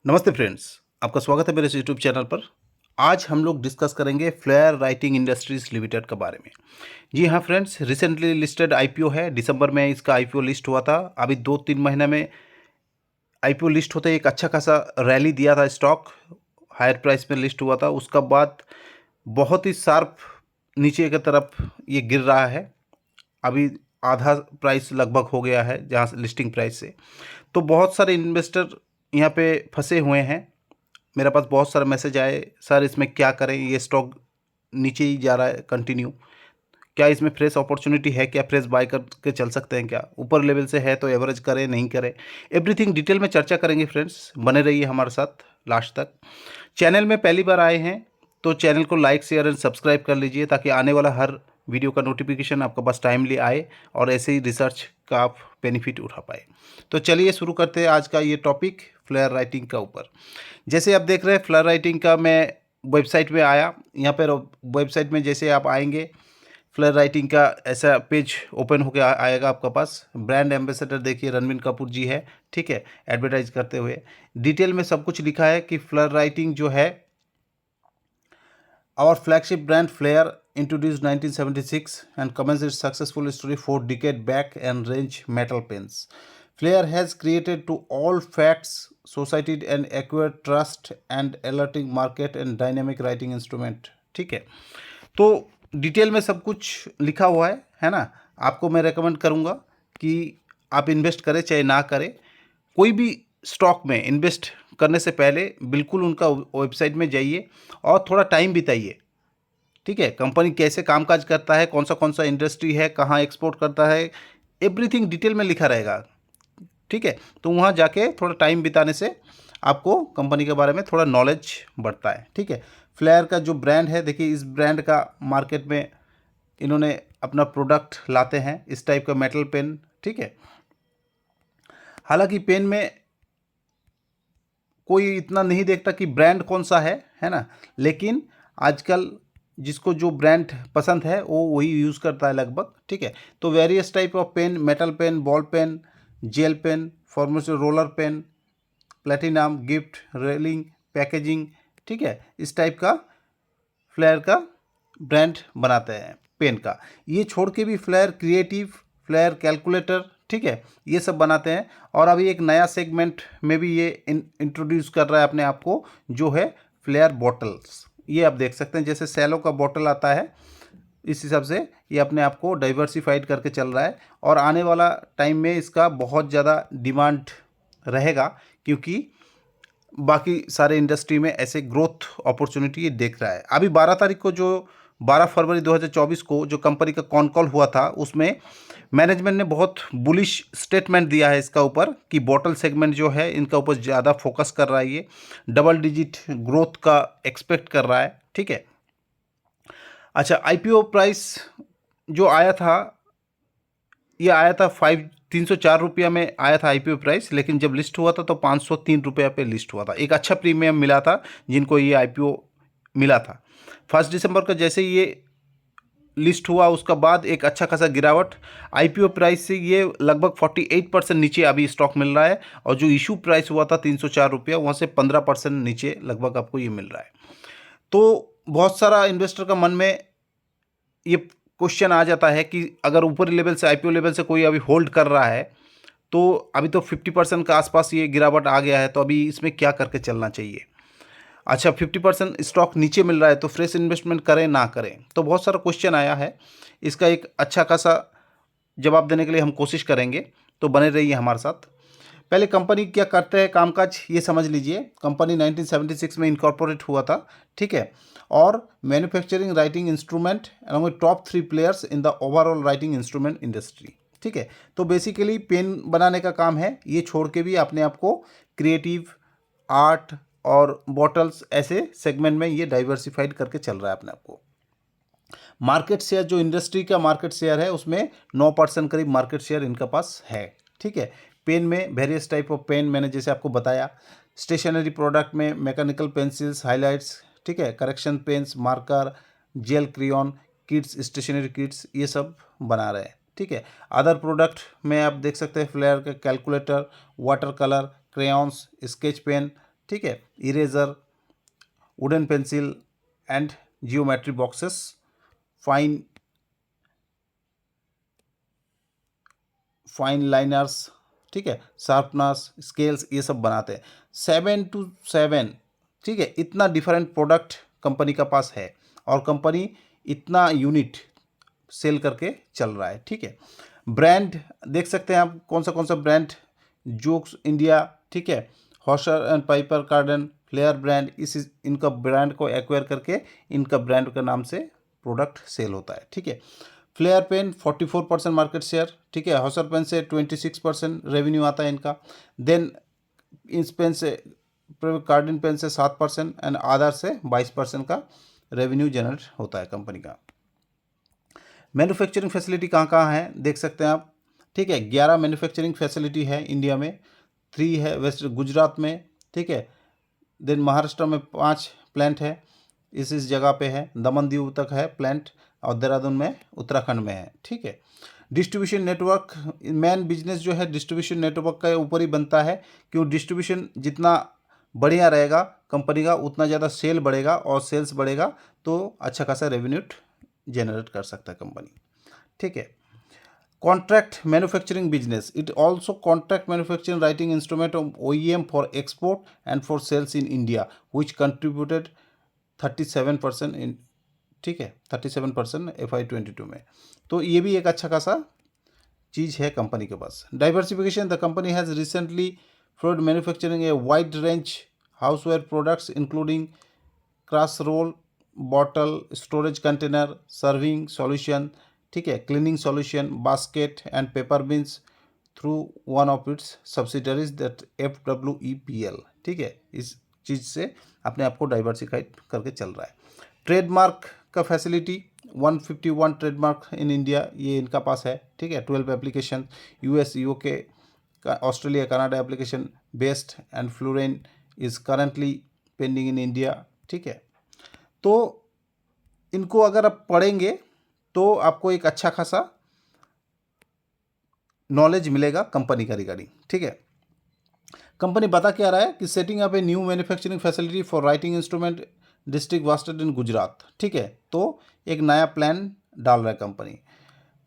नमस्ते फ्रेंड्स, आपका स्वागत है मेरे इस यूट्यूब चैनल पर। आज हम लोग डिस्कस करेंगे फ्लेयर राइटिंग इंडस्ट्रीज़ लिमिटेड के बारे में। जी हाँ फ्रेंड्स, रिसेंटली लिस्टेड आईपीओ है। दिसंबर में इसका आईपीओ लिस्ट हुआ था। अभी 2-3 महीने में आईपीओ लिस्ट होते एक अच्छा खासा रैली दिया था स्टॉक, हायर प्राइस में लिस्ट हुआ था। उसका बाद बहुत ही शार्प नीचे की तरफ ये गिर रहा है। अभी आधा प्राइस लगभग हो गया है जहाँ से लिस्टिंग प्राइस से। तो बहुत सारे इन्वेस्टर यहाँ पे फंसे हुए हैं। मेरे पास बहुत सारे मैसेज आए, सर इसमें क्या करें, ये स्टॉक नीचे ही जा रहा है कंटिन्यू, क्या इसमें फ्रेश अपॉर्चुनिटी है, क्या फ्रेश बाय करके चल सकते हैं, क्या ऊपर लेवल से है तो एवरेज करें नहीं करें। एवरीथिंग डिटेल में चर्चा करेंगे फ्रेंड्स, बने रहिए हमारे साथ लास्ट तक। चैनल में पहली बार आए हैं तो चैनल को लाइक शेयर एंड सब्सक्राइब कर लीजिए ताकि आने वाला हर वीडियो का नोटिफिकेशन आपके पास टाइमली आए और ऐसे ही रिसर्च का आप बेनिफिट उठा पाए। तो चलिए शुरू करते हैं आज का ये टॉपिक फ्लेयर राइटिंग का ऊपर। जैसे आप देख रहे हैं फ्लेयर राइटिंग का, मैं वेबसाइट में आया। यहाँ पर वेबसाइट में जैसे आप आएंगे, फ्लेयर राइटिंग का ऐसा पेज ओपन होकर आएगा आपका पास। ब्रांड एम्बेसडर देखिए रणबीर कपूर जी है, ठीक है, एडवर्टाइज करते हुए। डिटेल में सब कुछ लिखा है कि फ्लेयर राइटिंग जो है, our flagship brand Flair introduced 1976 and commenced its successful story 4 decades back and range metal pens. Flair has created to all facts, society and acquire trust and alerting market and dynamic writing instrument. ठीक है, तो detail में सब कुछ लिखा हुआ है ना। आपको मैं रेकमेंड करूँगा कि आप इन्वेस्ट करें चाहे ना करें। कोई भी स्टॉक में इन्वेस्ट करने से पहले बिल्कुल उनका वेबसाइट में जाइए और थोड़ा टाइम बिताइए। ठीक है, कंपनी कैसे कामकाज करता है, कौन सा इंडस्ट्री है, कहाँ एक्सपोर्ट करता है, एवरीथिंग डिटेल में लिखा रहेगा। ठीक है, तो वहाँ जाके थोड़ा टाइम बिताने से आपको कंपनी के बारे में थोड़ा नॉलेज बढ़ता है। ठीक है, फ्लेयर का जो ब्रांड है, देखिए इस ब्रांड का मार्केट में इन्होंने अपना प्रोडक्ट लाते हैं, इस टाइप का मेटल पेन। ठीक है, हालांकि पेन में कोई इतना नहीं देखता कि ब्रांड कौन सा है ना, लेकिन आजकल जिसको जो ब्रांड पसंद है वो वही यूज़ करता है लगभग। ठीक है, तो various type of pen, metal pen, ball pen, gel pen, formation roller pen, platinum, gift, railing, packaging, ठीक है, इस टाइप का फ्लेयर का ब्रांड बनाते हैं पेन का। ये छोड़ के भी फ्लेयर क्रिएटिव, फ्लेयर कैलकुलेटर, ठीक है, ये सब बनाते हैं। और अभी एक नया सेगमेंट में भी ये इंट्रोड्यूस कर रहा है अपने आप को, जो है फ्लेयर बॉटल्स। ये आप देख सकते हैं, जैसे सेलो का बॉटल आता है, इस हिसाब से ये अपने आप को डाइवर्सिफाइड करके चल रहा है। और आने वाला टाइम में इसका बहुत ज़्यादा डिमांड रहेगा, क्योंकि बाकी सारे इंडस्ट्री में ऐसे ग्रोथ अपॉर्चुनिटी ये देख रहा है। अभी 12 तारीख को, जो 12 फरवरी 2024 को जो कंपनी का कॉन कॉल हुआ था, उसमें मैनेजमेंट ने बहुत बुलिश स्टेटमेंट दिया है इसका ऊपर कि बॉटल सेगमेंट जो है इनका ऊपर ज़्यादा फोकस कर रहा है। ये डबल डिजिट ग्रोथ का एक्सपेक्ट कर रहा है। ठीक है, अच्छा, आईपीओ प्राइस जो आया था, ये आया था 304 रुपया में आया था आईपीओ प्राइस, लेकिन जब लिस्ट हुआ था तो 503 रुपया पे लिस्ट हुआ था। एक अच्छा प्रीमियम मिला था जिनको ये आईपीओ मिला था। 1 दिसंबर का जैसे ये लिस्ट हुआ, उसका बाद एक अच्छा खासा गिरावट आईपीओ प्राइस से, ये लगभग 48% नीचे अभी स्टॉक मिल रहा है। और जो इशू प्राइस हुआ था 304 रुपया, वहाँ से 15% नीचे लगभग आपको ये मिल रहा है। तो बहुत सारा इन्वेस्टर का मन में ये क्वेश्चन आ जाता है कि अगर ऊपरी लेवल से, आईपीओ लेवल से कोई अभी होल्ड कर रहा है, तो अभी तो 50% का आसपास ये गिरावट आ गया है, तो अभी इसमें क्या करके चलना चाहिए। अच्छा, 50% स्टॉक नीचे मिल रहा है तो फ्रेश इन्वेस्टमेंट करें ना करें, तो बहुत सारा क्वेश्चन आया है। इसका एक अच्छा खासा जवाब देने के लिए हम कोशिश करेंगे, तो बने रहिए हमारे साथ। पहले कंपनी क्या करते हैं कामकाज, ये समझ लीजिए। कंपनी 1976 में इनकॉर्पोरेट हुआ था, ठीक है, और manufacturing writing instrument along with top 3 players in the overall writing instrument industry. ठीक है, तो बेसिकली पेन बनाने का काम है। ये छोड़ के भी अपने आप को क्रिएटिव, आर्ट और बॉटल्स, ऐसे सेगमेंट में ये डाइवर्सिफाइड करके चल रहा है अपने आप को। मार्केट शेयर, जो इंडस्ट्री का मार्केट शेयर है, उसमें 9% करीब मार्केट शेयर इनका पास है। ठीक है, पेन में वेरियस टाइप ऑफ पेन मैंने जैसे आपको बताया, स्टेशनरी प्रोडक्ट में मैकेनिकल पेंसिल्स, हाइलाइट्स, ठीक है, correction pens, marker, gel, crayon, kits, stationery kits, ये सब बना रहे हैं। ठीक है, अदर प्रोडक्ट में आप देख सकते हैं फ्लेयर का calculator, water colour, crayons, sketch pen, ठीक है, eraser, wooden pencil and geometry boxes, fine liners, ठीक है, शार्पनर्स, स्केल्स, ये सब बनाते हैं। 7 to 7, ठीक है, इतना डिफरेंट प्रोडक्ट कंपनी का पास है और कंपनी इतना यूनिट सेल करके चल रहा है, ठीक है। ब्रांड देख सकते हैं आप, कौन सा ब्रांड, जोक्स इंडिया, ठीक है, हॉशर एंड पाइपर कार्डन, फ्लेयर ब्रांड, इनका ब्रांड को एक्वायर करके इनका ब्रांड के नाम से प्रोडक्ट सेल होता है, ठीक है। फ्लेयर पेन 44% मार्केट शेयर, ठीक है, हॉशर पेन से 26% रेवेन्यू आता है इनका। देन इस पेन से, कार्डिन पेन से 7% एंड आधार से 22% का रेवेन्यू जनरेट होता है कंपनी का। मैन्युफैक्चरिंग फैसिलिटी कहाँ कहाँ है देख सकते हैं आप, ठीक है, 11 मैन्युफैक्चरिंग फैसिलिटी है इंडिया में, 3 है वेस्ट गुजरात में, ठीक है। देन महाराष्ट्र में 5 प्लांट है, इस जगह पे है, दमन दीव तक है प्लांट, और देहरादून में उत्तराखंड में है, ठीक है। डिस्ट्रीब्यूशन नेटवर्क, मेन बिजनेस जो है डिस्ट्रीब्यूशन नेटवर्क का ऊपर ही बनता है, क्यों डिस्ट्रीब्यूशन जितना बढ़िया रहेगा कंपनी का उतना ज़्यादा सेल बढ़ेगा, और सेल्स बढ़ेगा तो अच्छा खासा रेवेन्यू जनरेट कर सकता है कंपनी, ठीक है। Contract manufacturing business, it also contract manufacturing writing instrument of OEM for export and for sales in India which contributed 37% in, ठीक है, 37% FY22 में। तो ये भी एक अच्छा खासा चीज़ है कंपनी के पास। Diversification, the company has recently flowed manufacturing a wide range houseware products including casserole, bottle, storage container, serving solution, ठीक है, cleaning solution, basket and paper bins through one of its subsidiaries that FWEPL, ठीक है, इस चीज़ से अपने आप को diversified करके चल रहा है। ट्रेडमार्क का फैसिलिटी 151 ट्रेडमार्क इन इंडिया, ये इनका पास है, ठीक है। 12 application, US, UK, Australia, Canada application based and foreign is currently pending in India, ठीक है। तो इनको अगर आप पढ़ेंगे तो आपको एक अच्छा खासा नॉलेज मिलेगा कंपनी का रिगार्डिंग, ठीक है। कंपनी बता क्या रहा है कि setting up a new manufacturing facility for writing instrument district Valsad in Gujarat, ठीक है, तो एक नया प्लान डाल रहा है कंपनी।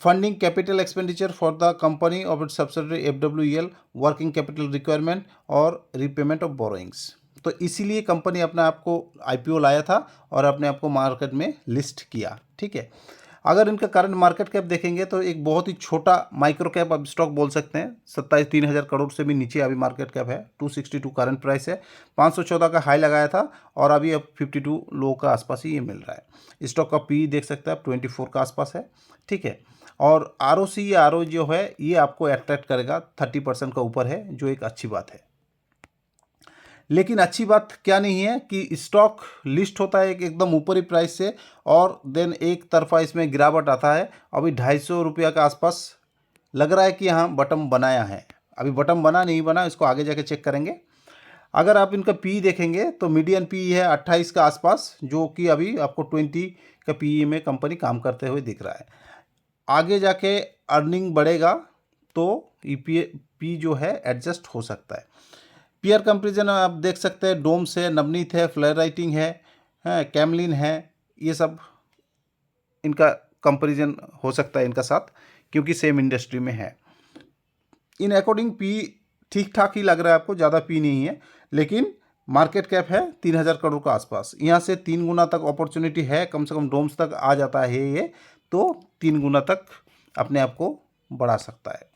Funding capital expenditure for the company of its subsidiary FWEL, working capital requirement और रीपेमेंट ऑफ बोरोइंग्स। तो इसीलिए कंपनी अपने आप को IPO लाया था और अपने आप को मार्केट में लिस्ट किया, ठीक है। अगर इनका करंट मार्केट कैप देखेंगे तो एक बहुत ही छोटा माइक्रो कैप अब स्टॉक बोल सकते हैं, 3,000 करोड़ से भी नीचे अभी मार्केट कैप है, 262 करंट प्राइस है, 514 का हाई लगाया था और अभी अब 52 लो का आसपास ही ये मिल रहा है। स्टॉक का PE देख सकते हैं आप 24 का आसपास है, ठीक है। और ROC या ROE जो है ये आपको अट्रैक्ट करेगा, 30% का ऊपर है, जो एक अच्छी बात है। लेकिन अच्छी बात क्या नहीं है कि स्टॉक लिस्ट होता है एकदम ऊपरी प्राइस से और देन एक तरफा इसमें गिरावट आता है। अभी 250 रुपया के आसपास लग रहा है कि हाँ बटम बनाया है, अभी बटम बना नहीं बना इसको आगे जाके चेक करेंगे। अगर आप इनका PE देखेंगे तो मीडियन PE है 28 का आसपास, जो कि अभी आपको 20 का PE में कंपनी काम करते हुए दिख रहा है। आगे जाके अर्निंग बढ़ेगा तो PE जो है एडजस्ट हो सकता है। पीयर कंपेरिजन आप देख सकते हैं, डोम्स है, नवनीत है, फ्लेयर राइटिंग है, कैमलिन है, ये सब इनका कंपेरिजन हो सकता है इनका साथ, क्योंकि सेम इंडस्ट्री में है। इन अकॉर्डिंग PE ठीक ठाक ही लग रहा है आपको, ज़्यादा PE नहीं है, लेकिन मार्केट कैप है 3,000 करोड़ का आसपास। यहाँ से 3 गुना तक अपॉर्चुनिटी है, कम से कम डोम्स तक आ जाता है ये, तो 3 गुना तक अपने आप को बढ़ा सकता है।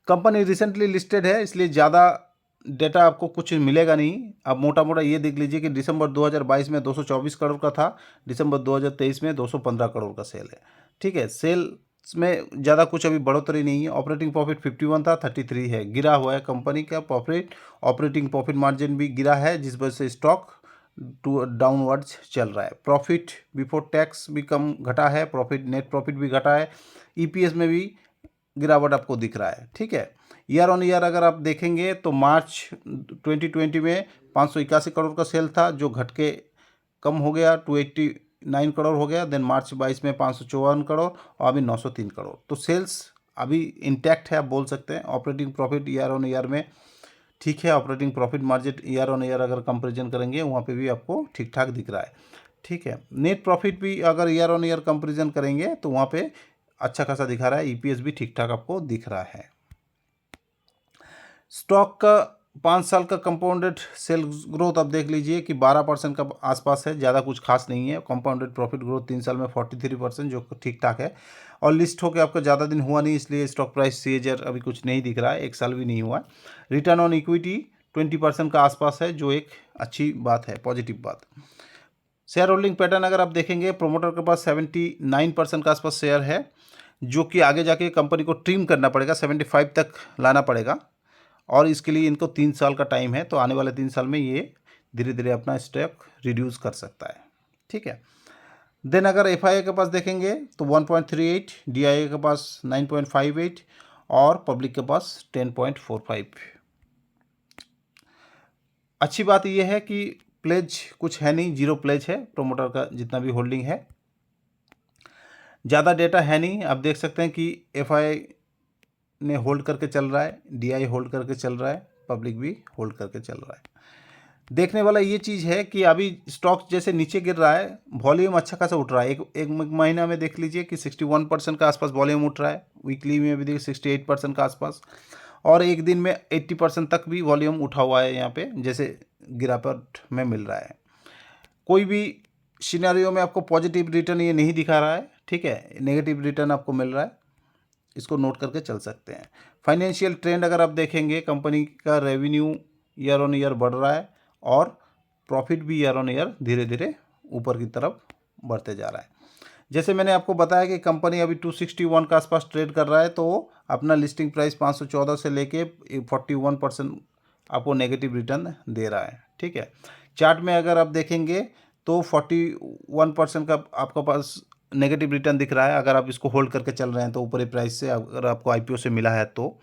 कंपनी रिसेंटली लिस्टेड है, इसलिए ज़्यादा डेटा आपको कुछ मिलेगा नहीं। अब मोटा मोटा ये देख लीजिए कि दिसंबर 2022 में 224 करोड़ का था, दिसंबर 2023 में 215 करोड़ का सेल है, ठीक है। सेल्स में ज़्यादा कुछ अभी बढ़ोतरी नहीं है। ऑपरेटिंग प्रॉफिट 51 था, 33 है, गिरा हुआ है कंपनी का प्रॉफिट। ऑपरेटिंग प्रॉफिट मार्जिन भी गिरा है, जिस वजह से स्टॉक डाउनवर्ड्स चल रहा है। प्रॉफिट बिफोर टैक्स भी कम घटा है, नेट प्रॉफिट भी घटा है, EPS में भी गिरावट आपको दिख रहा है, ठीक है। ईयर ऑन ईयर अगर आप देखेंगे तो मार्च 2020 में 581 करोड़ का सेल था, जो घट के कम हो गया 289 करोड़ हो गया। देन मार्च 22 में 554 करोड़ और अभी 903 करोड़। तो सेल्स अभी इंटैक्ट है, आप बोल सकते हैं। Operating profit year on year में ठीक है। Operating profit margin year on year अगर कंपैरिजन करेंगे वहाँ पे भी आपको ठीक ठाक दिख रहा है। ठीक है। नेट प्रॉफिट भी अगर ईयर ऑन ईयर कंपैरिजन करेंगे तो वहाँ पे अच्छा खासा दिखा रहा है। ईपीएस भी ठीक ठाक आपको दिख रहा है। स्टॉक का 5 साल का कंपाउंडेड सेल्स ग्रोथ आप देख लीजिए कि 12% का आसपास है, ज़्यादा कुछ खास नहीं है। कंपाउंडेड प्रॉफिट ग्रोथ 3 साल में 43%, जो ठीक ठाक है। और लिस्ट होकर आपका ज़्यादा दिन हुआ नहीं, इसलिए स्टॉक प्राइस सीएजर अभी कुछ नहीं दिख रहा है, 1 साल भी नहीं हुआ। रिटर्न ऑन इक्विटी 20% का आसपास है, जो एक अच्छी बात है, पॉजिटिव बात। शेयर होल्डिंग पैटर्न अगर आप देखेंगे, प्रोमोटर के पास 79% के आसपास शेयर है, जो कि आगे जाके कंपनी को ट्रिम करना पड़ेगा, 75 तक लाना पड़ेगा, और इसके लिए इनको 3 साल का टाइम है। तो आने वाले 3 साल में ये धीरे धीरे अपना स्टॉक रिड्यूस कर सकता है। ठीक है। देन अगर एफआईआई के पास देखेंगे तो 1.38, डीआईए के पास 9.58 और पब्लिक के पास 10.45। अच्छी बात यह है कि प्लेज कुछ है नहीं, 0 प्लेज है प्रोमोटर का जितना भी होल्डिंग है। ज़्यादा डेटा है नहीं, आप देख सकते हैं कि एफआईआई ने होल्ड करके चल रहा है, डीआई होल्ड करके चल रहा है, पब्लिक भी होल्ड करके चल रहा है। देखने वाला ये चीज़ है कि अभी स्टॉक जैसे नीचे गिर रहा है, वॉल्यूम अच्छा खासा उठ रहा है। एक महीना में देख लीजिए कि 61% का आसपास वॉल्यूम उठ रहा है, वीकली में भी देखिए 68% का आसपास, और एक दिन में 80% तक भी वॉल्यूम उठा हुआ है यहाँ पे, जैसे गिरावट में मिल रहा है। कोई भी सिनेरियो में आपको पॉजिटिव रिटर्न ये नहीं दिखा रहा है। ठीक है, नेगेटिव रिटर्न आपको मिल रहा है, इसको नोट करके चल सकते हैं। फाइनेंशियल ट्रेंड अगर आप देखेंगे, कंपनी का रेवेन्यू ईयर ऑन ईयर बढ़ रहा है और प्रॉफिट भी ईयर ऑन ईयर धीरे धीरे ऊपर की तरफ बढ़ते जा रहा है। जैसे मैंने आपको बताया कि कंपनी अभी 261 के आसपास ट्रेड कर रहा है, तो अपना लिस्टिंग प्राइस 514 से लेके 41% आपको नेगेटिव रिटर्न दे रहा है। ठीक है। चार्ट में अगर आप देखेंगे तो 41% का आपका पास नेगेटिव रिटर्न दिख रहा है, अगर आप इसको होल्ड करके चल रहे हैं तो ऊपरी प्राइस से, अगर आपको आईपीओ से मिला है तो।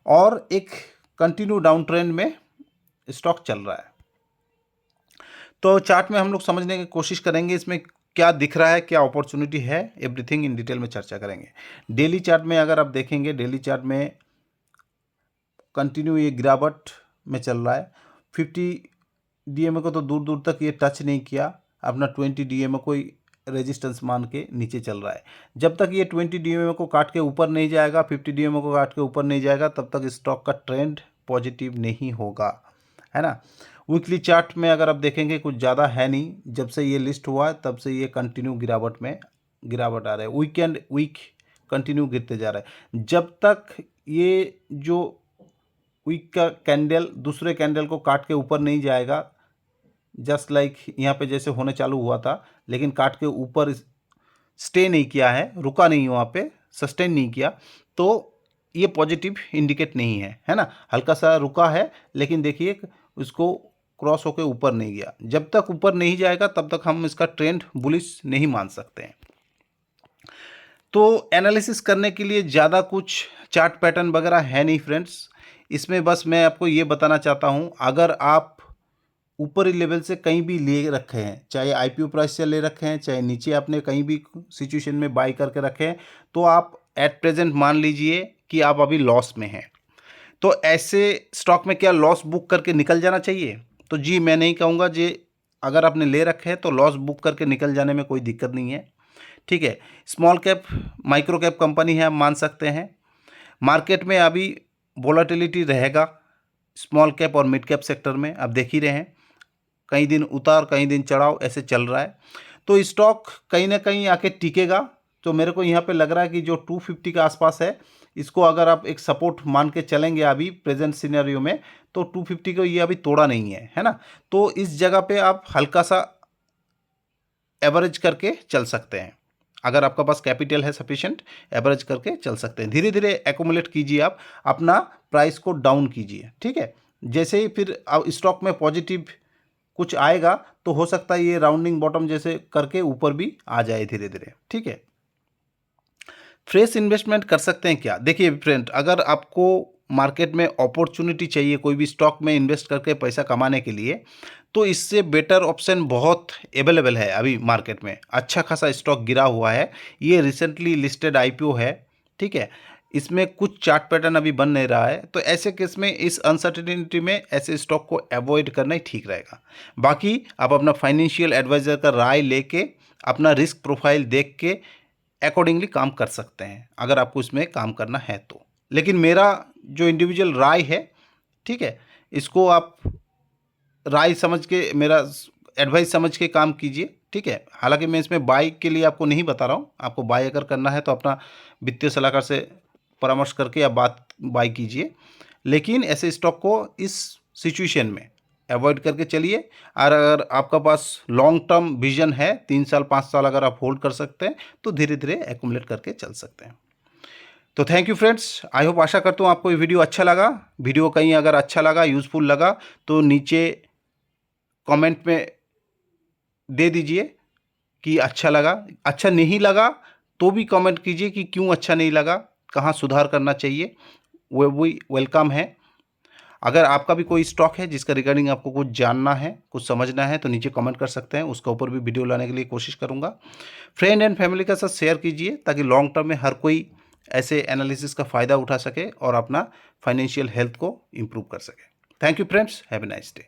और एक कंटिन्यू डाउन ट्रेंड में स्टॉक चल रहा है। तो चार्ट में हम लोग समझने की कोशिश करेंगे इसमें क्या दिख रहा है, क्या अपॉर्चुनिटी है, एवरीथिंग इन डिटेल में चर्चा करेंगे। डेली चार्ट में अगर आप देखेंगे, डेली चार्ट में कंटिन्यू ये गिरावट में चल रहा है। 50 डीएमए को तो दूर दूर तक ये टच नहीं किया, अपना 20 डीएमए को रेजिस्टेंस मान के नीचे चल रहा है। जब तक ये 20 डीएमए को काट के ऊपर नहीं जाएगा, 50 डीएमए को काट के ऊपर नहीं जाएगा, तब तक स्टॉक का ट्रेंड पॉजिटिव नहीं होगा, है ना। वीकली चार्ट में अगर आप देखेंगे कुछ ज़्यादा है नहीं, जब से ये लिस्ट हुआ है तब से ये कंटिन्यू गिरावट आ रहा है। वीक कंटिन्यू गिरते जा रहा है। जब तक ये जो वीक का कैंडल दूसरे कैंडल को काट के ऊपर नहीं जाएगा, जस्ट लाइक यहाँ पे जैसे होने चालू हुआ था, लेकिन काट के ऊपर स्टे नहीं किया है, रुका नहीं वहाँ पे, सस्टेन नहीं किया, तो ये पॉजिटिव इंडिकेट नहीं है, है ना। हल्का सा रुका है, लेकिन देखिए उसको क्रॉस होकर ऊपर नहीं गया। जब तक ऊपर नहीं जाएगा तब तक हम इसका ट्रेंड बुलिश नहीं मान सकते हैं। तो एनालिसिस करने के लिए ज़्यादा कुछ चार्ट पैटर्न वगैरह है नहीं फ्रेंड्स। इसमें बस मैं आपको ये बताना चाहता हूँ, अगर आप ऊपरी लेवल से कहीं भी ले रखे हैं, चाहे आईपीओ प्राइस से ले रखे हैं, चाहे नीचे आपने कहीं भी सिचुएशन में बाई करके रखे हैं, तो आप एट प्रेजेंट मान लीजिए कि आप अभी लॉस में हैं। तो ऐसे स्टॉक में क्या लॉस बुक करके निकल जाना चाहिए? तो जी मैं नहीं कहूँगा जी, अगर आपने ले रखे हैं तो लॉस बुक करके निकल जाने में कोई दिक्कत नहीं है। ठीक है। Small cap micro cap company है, आप मान सकते हैं। मार्केट में अभी वोलेटिलिटी रहेगा स्मॉल कैप और मिड कैप सेक्टर में, आप देख ही रहे हैं, कई दिन उतार कई दिन चढ़ाव ऐसे चल रहा है। तो स्टॉक कहीं ना कहीं आके टिकेगा। तो मेरे को यहाँ पे लग रहा है कि जो 250 के आसपास है, इसको अगर आप एक सपोर्ट मान के चलेंगे अभी प्रेजेंट सिनेरियो में, तो 250 को ये अभी तोड़ा नहीं है ना। तो इस जगह पे आप हल्का सा एवरेज करके चल सकते हैं, अगर आपका पास कैपिटल है सफिशिएंट, एवरेज करके चल सकते हैं। धीरे धीरे एक्यूमुलेट कीजिए, आप अपना प्राइस को डाउन कीजिए। ठीक है। जैसे ही फिर स्टॉक में पॉजिटिव कुछ आएगा तो हो सकता है ये राउंडिंग बॉटम जैसे करके ऊपर भी आ जाए धीरे धीरे। ठीक है। फ्रेश इन्वेस्टमेंट कर सकते हैं क्या? देखिए फ्रेंड, अगर आपको मार्केट में अपॉर्चुनिटी चाहिए कोई भी स्टॉक में इन्वेस्ट करके पैसा कमाने के लिए, तो इससे बेटर ऑप्शन बहुत अवेलेबल है अभी मार्केट में। अच्छा खासा स्टॉक गिरा हुआ है, ये रिसेंटली लिस्टेड आईपीओ है। ठीक है। इसमें कुछ चार्ट पैटर्न अभी बन नहीं रहा है, तो ऐसे केस में इस अनसर्टेनिटी में ऐसे स्टॉक को अवॉइड करना ही ठीक रहेगा। बाकी आप अपना फाइनेंशियल एडवाइज़र का राय लेके अपना रिस्क प्रोफाइल देख के अकॉर्डिंगली काम कर सकते हैं, अगर आपको इसमें काम करना है तो। लेकिन मेरा जो इंडिविजुअल राय है, ठीक है, इसको आप राय समझ के, मेरा एडवाइस समझ के काम कीजिए, ठीक है। हालांकि मैं इसमें बाय के लिए आपको नहीं बता रहा हूँ, आपको बाय अगर करना है तो अपना वित्तीय सलाहकार से परामर्श करके आप बाय कीजिए, लेकिन ऐसे स्टॉक को इस सिचुएशन में अवॉइड करके चलिए। और अगर आपका पास लॉन्ग टर्म विजन है, 3 साल 5 साल अगर आप होल्ड कर सकते हैं तो धीरे धीरे एक्यूमुलेट करके चल सकते हैं। तो thank you friends, I hope, आशा करता हूँ आपको ये वीडियो अच्छा लगा। वीडियो कहीं अगर अच्छा लगा, यूज़फुल लगा, तो नीचे कमेंट में दे दीजिए कि अच्छा लगा। अच्छा नहीं लगा तो भी कमेंट कीजिए कि क्यों अच्छा नहीं लगा, कहाँ सुधार करना चाहिए, वो भी वेलकम है। अगर आपका भी कोई स्टॉक है जिसका रिगार्डिंग आपको कुछ जानना है, कुछ समझना है, तो नीचे कमेंट कर सकते हैं, उसका ऊपर भी वीडियो लाने के लिए कोशिश करूंगा। फ्रेंड एंड फैमिली के साथ शेयर कीजिए ताकि लॉन्ग टर्म में हर कोई ऐसे एनालिसिस का फ़ायदा उठा सके और अपना फाइनेंशियल हेल्थ को इम्प्रूव कर सके। Thank you friends, have a nice day.